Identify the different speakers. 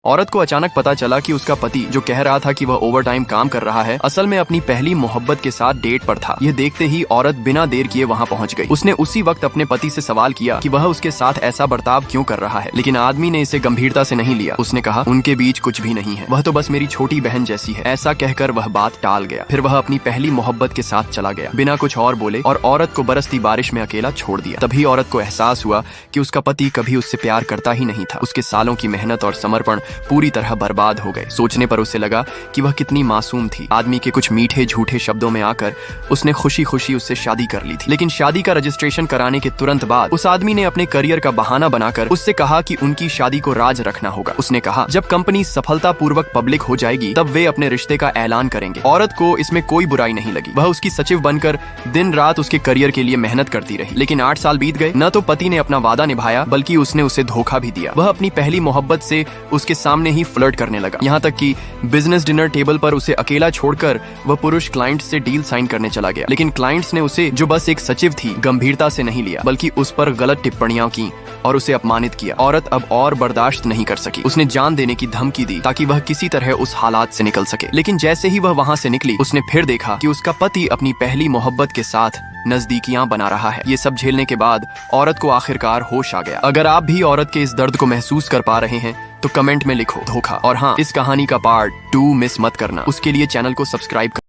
Speaker 1: औरत को अचानक पता चला कि उसका पति जो कह रहा था कि वह ओवरटाइम काम कर रहा है, असल में अपनी पहली मोहब्बत के साथ डेट पर था। यह देखते ही औरत बिना देर किए वहां पहुंच गई। उसने उसी वक्त अपने पति से सवाल किया कि वह उसके साथ ऐसा बर्ताव क्यों कर रहा है, लेकिन आदमी ने इसे गंभीरता से नहीं लिया। उसने कहा, उनके बीच कुछ भी नहीं है, वह तो बस मेरी छोटी बहन जैसी है। ऐसा कहकर वह बात टाल गया। फिर वह अपनी पहली मोहब्बत के साथ चला गया बिना कुछ और बोले और औरत को बरसती बारिश में अकेला छोड़ दिया। तभी औरत को एहसास हुआ कि उसका पति कभी उससे प्यार करता ही नहीं था। उसके सालों की मेहनत और समर्पण पूरी तरह बर्बाद हो गए। सोचने पर उसे लगा कि वह कितनी मासूम थी। आदमी के कुछ मीठे झूठे शब्दों में आकर उसने खुशी खुशी उससे शादी कर ली थी। लेकिन शादी का रजिस्ट्रेशन कराने के तुरंत बाद उस आदमी ने अपने करियर का बहाना बनाकर उससे कहा कि उनकी शादी को राज रखना होगा। उसने कहा, जब कंपनी सफलतापूर्वक पब्लिक हो जाएगी तब वे अपने रिश्ते का ऐलान करेंगे। औरत को इसमें कोई बुराई नहीं लगी। वह उसकी सचिव बनकर दिन रात उसके करियर के लिए मेहनत करती रही। लेकिन 8 साल बीत गए। न तो पति ने अपना वादा निभाया बल्कि उसने उसे धोखा भी दिया। वह अपनी पहली मोहब्बत से उसके सामने ही फ्लर्ट करने लगा। यहाँ तक कि बिजनेस डिनर टेबल पर उसे अकेला छोड़कर वह पुरुष क्लाइंट से डील साइन करने चला गया। लेकिन क्लाइंट्स ने उसे, जो बस एक सचिव थी, गंभीरता से नहीं लिया बल्कि उस पर गलत टिप्पणियां की और उसे अपमानित किया। औरत अब और बर्दाश्त नहीं कर सकी। उसने जान देने की धमकी दी ताकि वह किसी तरह उस हालात से निकल सके। लेकिन जैसे ही वह वहां से निकली, उसने फिर देखा कि उसका पति अपनी पहली मोहब्बत के साथ नजदीकियां बना रहा है। ये सब झेलने के बाद औरत को आखिरकार होश आ गया। अगर आप भी औरत के इस दर्द को महसूस कर पा रहे हैं तो कमेंट में लिखो धोखा। और हाँ, इस कहानी का पार्ट 2 मिस मत करना। उसके लिए चैनल को सब्सक्राइब